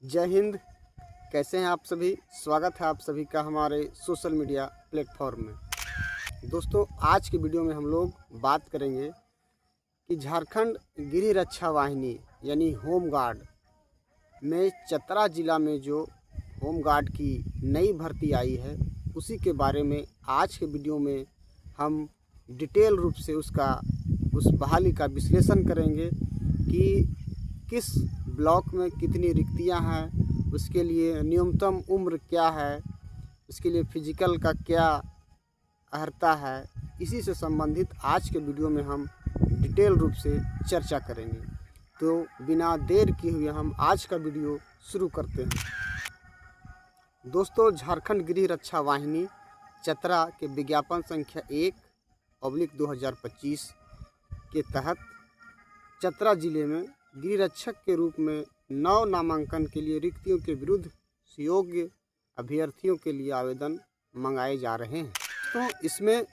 जय हिंद। कैसे हैं आप सभी। स्वागत है आप सभी का हमारे सोशल मीडिया प्लेटफॉर्म में। दोस्तों, आज की वीडियो में हम लोग बात करेंगे कि झारखंड गृह रक्षा वाहिनी यानी होम गार्ड में चतरा ज़िला में जो होम गार्ड की नई भर्ती आई है उसी के बारे में आज के वीडियो में हम डिटेल रूप से उस बहाली का विश्लेषण करेंगे कि किस ब्लॉक में कितनी रिक्तियां हैं, उसके लिए न्यूनतम उम्र क्या है, उसके लिए फिजिकल का क्या अहर्ता है। इसी से संबंधित आज के वीडियो में हम डिटेल रूप से चर्चा करेंगे। तो बिना देर किए हुए हम आज का वीडियो शुरू करते हैं। दोस्तों, झारखंड गृह रक्षा वाहिनी चतरा के विज्ञापन संख्या 1/2025 के तहत चतरा ज़िले में गृह रक्षक के रूप में 9 नामांकन के लिए रिक्तियों के विरुद्ध योग्य अभ्यर्थियों के लिए आवेदन मंगाए जा रहे हैं। तो इसमें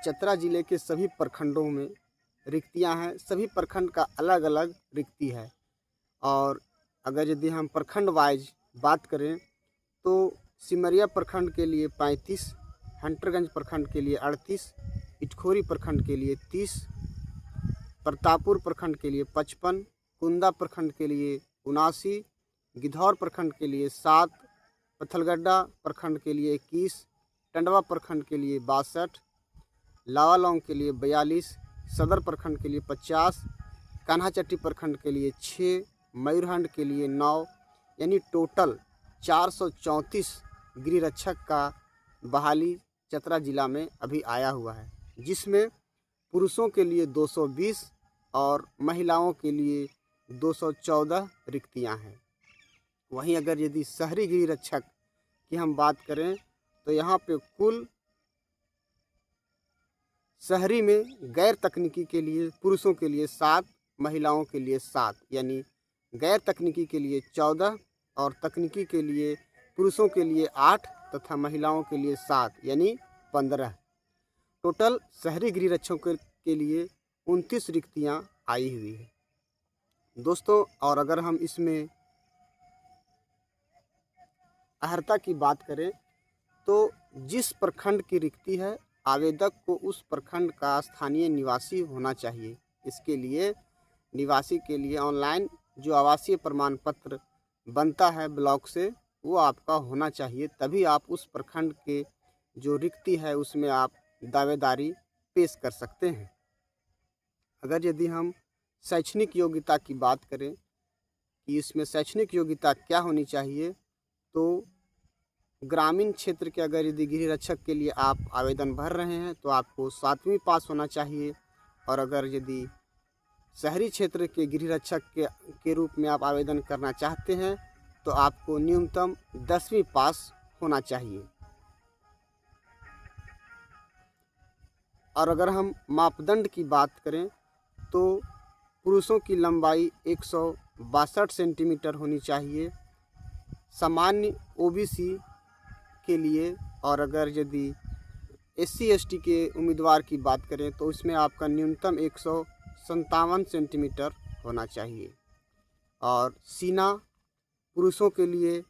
चतरा ज़िले के सभी प्रखंडों में रिक्तियां हैं। सभी प्रखंड का अलग अलग रिक्ति है। और अगर यदि हम प्रखंड वाइज बात करें तो सिमरिया प्रखंड के लिए 35, हंटरगंज प्रखंड के लिए 38, इटखोरी प्रखंड के लिए 30, प्रतापपुर प्रखंड के लिए 55, कुंदा प्रखंड के लिए 79, गिधौर प्रखंड के लिए 7, पथलगड्डा प्रखंड के लिए 21, टंडवा प्रखंड के लिए 62, लावालौंग के लिए 42, सदर प्रखंड के लिए 50, कान्हाचट्टी प्रखंड के लिए 6, मयूरहंड के लिए 9, यानी टोटल 434 गृह रक्षक का बहाली चतरा ज़िला में अभी आया हुआ है, जिसमें पुरुषों के लिए 220 और महिलाओं के लिए 214 रिक्तियां हैं। वहीं अगर यदि शहरी गृह रक्षक की हम बात करें तो यहाँ पे कुल शहरी में गैर तकनीकी के लिए पुरुषों के लिए 7, महिलाओं के लिए 7, यानी गैर तकनीकी के लिए 14 और तकनीकी के लिए पुरुषों के लिए 8 तथा महिलाओं के लिए 7, यानी 15। टोटल शहरी गृह रक्षकों के लिए 29 रिक्तियां आई हुई है दोस्तों। और अगर हम इसमें अहर्ता की बात करें तो जिस प्रखंड की रिक्ति है आवेदक को उस प्रखंड का स्थानीय निवासी होना चाहिए। इसके लिए निवासी के लिए ऑनलाइन जो आवासीय प्रमाण पत्र बनता है ब्लॉक से वो आपका होना चाहिए, तभी आप उस प्रखंड के जो रिक्ति है उसमें आप दावेदारी पेश कर सकते हैं। अगर यदि हम शैक्षणिक योग्यता की बात करें कि इसमें शैक्षणिक योग्यता क्या होनी चाहिए, तो ग्रामीण क्षेत्र के अगर यदि गृह रक्षक के लिए आप आवेदन भर रहे हैं तो आपको 7वीं पास होना चाहिए। और अगर यदि शहरी क्षेत्र के गृह रक्षक के रूप में आप आवेदन करना चाहते हैं तो आपको न्यूनतम 10वीं पास होना चाहिए। और अगर हम मापदंड की बात करें तो पुरुषों की लंबाई 162 सेंटीमीटर होनी चाहिए सामान्य ओबीसी के लिए। और अगर यदि SC ST के उम्मीदवार की बात करें तो इसमें आपका न्यूनतम 157 सेंटीमीटर होना चाहिए। और सीना पुरुषों के लिए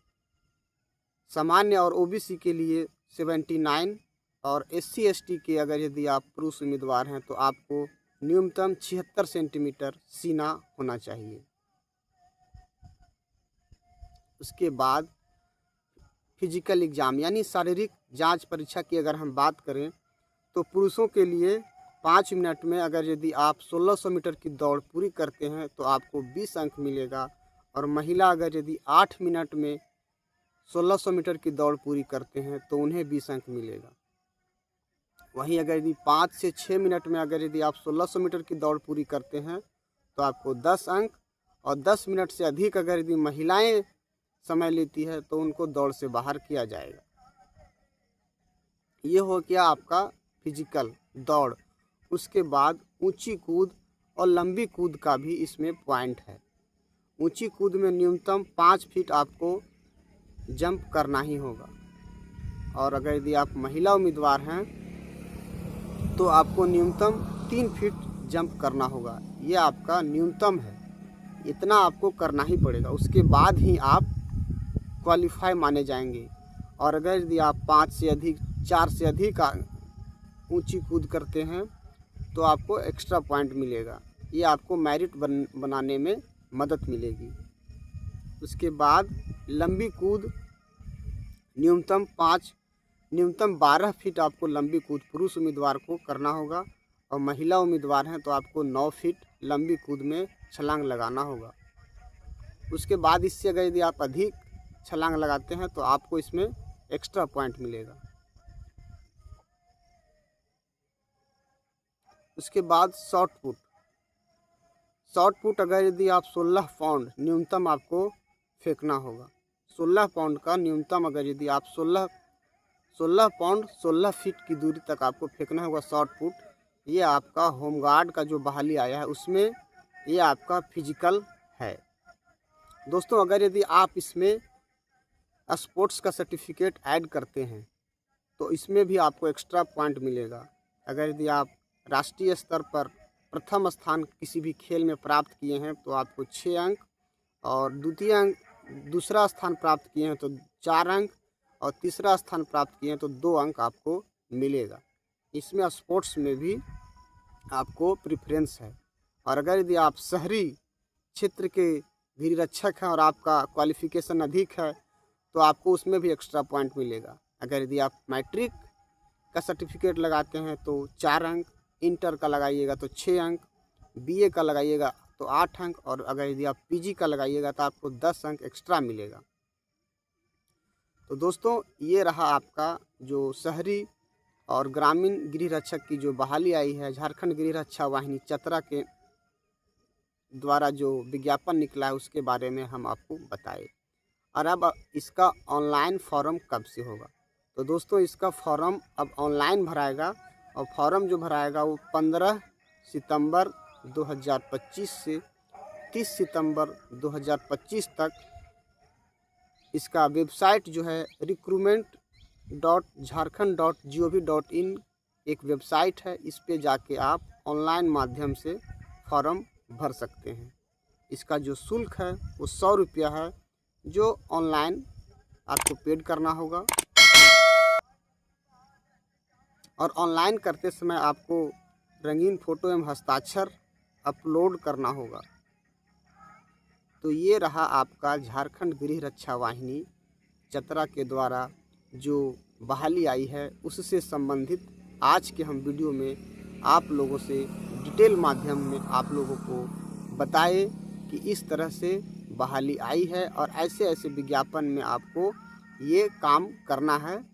सामान्य और ओबीसी के लिए 79 और SC ST के अगर यदि आप पुरुष उम्मीदवार हैं तो आपको न्यूनतम 76 सेंटीमीटर सीना होना चाहिए। उसके बाद फिजिकल एग्ज़ाम यानी शारीरिक जांच परीक्षा की अगर हम बात करें तो पुरुषों के लिए 5 मिनट में अगर यदि आप 1600 मीटर की दौड़ पूरी करते हैं तो आपको 20 अंक मिलेगा। और महिला अगर यदि 8 मिनट में 1600 मीटर की दौड़ पूरी करते हैं तो उन्हें 20 अंक मिलेगा। वहीं अगर यदि 5 से 6 मिनट में अगर यदि आप 1600 मीटर की दौड़ पूरी करते हैं तो आपको 10 अंक, और 10 मिनट से अधिक अगर यदि महिलाएं समय लेती है तो उनको दौड़ से बाहर किया जाएगा। ये हो गया आपका फिजिकल दौड़। उसके बाद ऊंची कूद और लंबी कूद का भी इसमें पॉइंट है। ऊंची कूद में न्यूनतम 5 फीट आपको जंप करना ही होगा। और अगर यदि आप महिला उम्मीदवार हैं तो आपको न्यूनतम 3 फीट जंप करना होगा। ये आपका न्यूनतम है, इतना आपको करना ही पड़ेगा। उसके बाद ही आप क्वालिफाई माने जाएंगे। और अगर यदि आप 5 से अधिक 4 से अधिक ऊंची कूद करते हैं तो आपको एक्स्ट्रा पॉइंट मिलेगा। ये आपको मेरिट बनाने में मदद मिलेगी। उसके बाद लंबी कूद न्यूनतम 12 फीट आपको लंबी कूद पुरुष उम्मीदवार को करना होगा, और महिला उम्मीदवार हैं तो आपको 9 फीट लंबी कूद में छलांग लगाना होगा। उसके बाद इससे अगर यदि आप अधिक छलांग लगाते हैं तो आपको इसमें एक्स्ट्रा पॉइंट मिलेगा। उसके बाद शॉर्ट पुट अगर यदि आप 16 पाउंड न्यूनतम आपको फेंकना होगा। 16 पाउंड का न्यूनतम अगर यदि आप 16 पाउंड 16 फीट की दूरी तक आपको फेंकना होगा शॉर्ट पुट। ये आपका होमगार्ड का जो बहाली आया है उसमें ये आपका फिजिकल है। दोस्तों अगर यदि आप इसमें स्पोर्ट्स का सर्टिफिकेट ऐड करते हैं तो इसमें भी आपको एक्स्ट्रा पॉइंट मिलेगा। अगर यदि आप राष्ट्रीय स्तर पर प्रथम स्थान किसी भी खेल में प्राप्त किए हैं तो आपको 6 अंक, और दूसरा स्थान प्राप्त किए हैं तो 4 अंक, और तीसरा स्थान प्राप्त किए हैं तो 2 अंक आपको मिलेगा। इसमें स्पोर्ट्स में भी आपको प्रेफरेंस है। और अगर यदि आप शहरी क्षेत्र के गिरिरक्षक हैं और आपका क्वालिफिकेशन अधिक है तो आपको उसमें भी एक्स्ट्रा पॉइंट मिलेगा। अगर यदि आप मैट्रिक का सर्टिफिकेट लगाते हैं तो 4 अंक, इंटर का लगाइएगा तो 6 अंक, बीए का लगाइएगा तो 8 अंक, और अगर यदि आप पीजी का लगाइएगा तो आपको 10 अंक एक्स्ट्रा मिलेगा। तो दोस्तों ये रहा आपका जो शहरी और ग्रामीण गृह रक्षक की जो बहाली आई है, झारखंड गृह रक्षा वाहिनी चतरा के द्वारा जो विज्ञापन निकला है उसके बारे में हम आपको बताए। और अब इसका ऑनलाइन फॉर्म कब से होगा? तो दोस्तों इसका फॉर्म अब ऑनलाइन भराएगा, और फॉर्म जो भराएगा वो 15 सितंबर 2025 से 30 सितंबर 2025 तक। इसका वेबसाइट जो है recruitment.jharkhand.gov.in एक वेबसाइट है, इस पे जाके आप ऑनलाइन माध्यम से फॉर्म भर सकते हैं। इसका जो शुल्क है वो 100 रुपया है, जो ऑनलाइन आपको पेड करना होगा। और ऑनलाइन करते समय आपको रंगीन फ़ोटो एवं हस्ताक्षर अपलोड करना होगा। तो ये रहा आपका झारखंड गृह रक्षा वाहिनी चतरा के द्वारा जो बहाली आई है उससे संबंधित आज के हम वीडियो में आप लोगों से डिटेल माध्यम में आप लोगों को बताए कि इस तरह से बहाली आई है, और ऐसे ऐसे विज्ञापन में आपको ये काम करना है।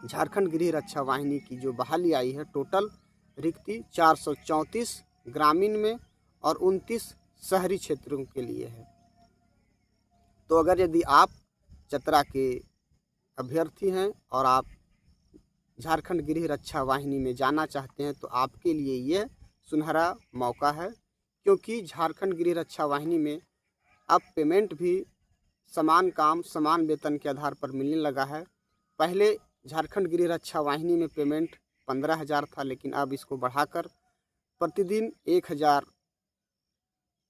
झारखंड गृह रक्षा वाहिनी की जो बहाली आई है, टोटल रिक्ति 434 ग्रामीण में और 29 शहरी क्षेत्रों के लिए है। तो अगर यदि आप चतरा के अभ्यर्थी हैं और आप झारखंड गृह रक्षा वाहिनी में जाना चाहते हैं तो आपके लिए ये सुनहरा मौका है, क्योंकि झारखंड गृह रक्षा वाहिनी में अब पेमेंट भी समान काम समान वेतन के आधार पर मिलने लगा है। पहले झारखंड गृह रक्षा वाहिनी में पेमेंट 15,000 था, लेकिन अब इसको बढ़ाकर प्रतिदिन 1,000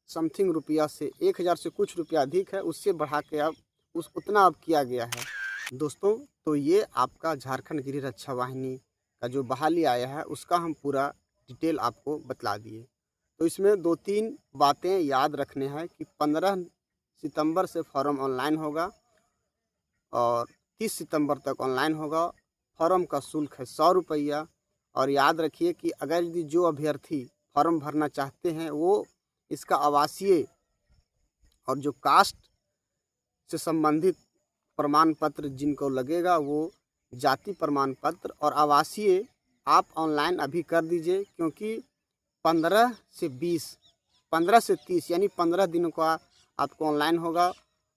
समथिंग रुपया से 1,000 से कुछ रुपया अधिक है, उससे बढ़ा के अब उतना अब किया गया है। दोस्तों तो ये आपका झारखंड गृह रक्षा वाहिनी का जो बहाली आया है उसका हम पूरा डिटेल आपको बतला दिए। तो इसमें 2-3 बातें याद रखने हैं कि 15 सितंबर से फॉर्म ऑनलाइन होगा और 30 सितंबर तक ऑनलाइन होगा। फॉर्म का शुल्क है 100 रुपया। और याद रखिए कि अगर यदि जो अभ्यर्थी फॉर्म भरना चाहते हैं वो इसका आवासीय और जो कास्ट से संबंधित प्रमाण पत्र जिनको लगेगा वो जाति प्रमाण पत्र और आवासीय आप ऑनलाइन अभी कर दीजिए, क्योंकि 15 से 30 यानी 15 दिनों का आपको ऑनलाइन होगा,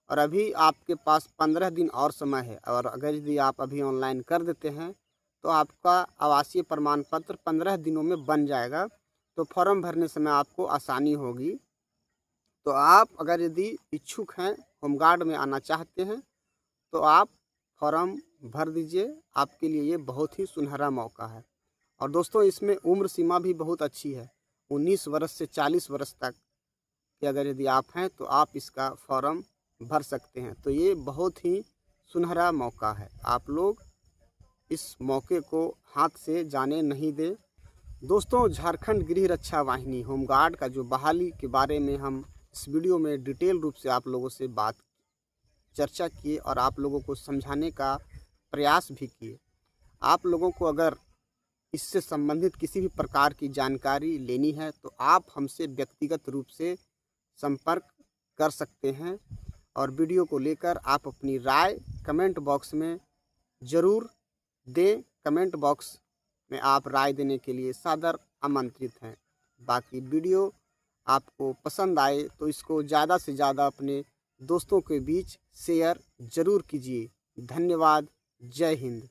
और अभी आपके पास 15 दिन और समय है। और अगर यदि आप अभी ऑनलाइन कर देते हैं तो आपका आवासीय प्रमाण पत्र 15 दिनों में बन जाएगा, तो फॉर्म भरने समय आपको आसानी होगी। तो आप अगर यदि इच्छुक हैं, होमगार्ड में आना चाहते हैं, तो आप फॉर्म भर दीजिए, आपके लिए ये बहुत ही सुनहरा मौका है। और दोस्तों इसमें उम्र सीमा भी बहुत अच्छी है, 19 वर्ष से 40 वर्ष तक कि अगर यदि आप हैं तो आप इसका फॉर्म भर सकते हैं। तो ये बहुत ही सुनहरा मौका है, आप लोग इस मौके को हाथ से जाने नहीं दें। दोस्तों, झारखंड गृह रक्षा वाहिनी होमगार्ड का जो बहाली के बारे में हम इस वीडियो में डिटेल रूप से आप लोगों से चर्चा किए और आप लोगों को समझाने का प्रयास भी किए। आप लोगों को अगर इससे संबंधित किसी भी प्रकार की जानकारी लेनी है तो आप हमसे व्यक्तिगत रूप से संपर्क कर सकते हैं और वीडियो को लेकर आप अपनी राय कमेंट बॉक्स में ज़रूर दें। कमेंट बॉक्स में आप राय देने के लिए सादर आमंत्रित हैं। बाकी वीडियो आपको पसंद आए तो इसको ज़्यादा से ज़्यादा अपने दोस्तों के बीच शेयर ज़रूर कीजिए। धन्यवाद। जय हिंद।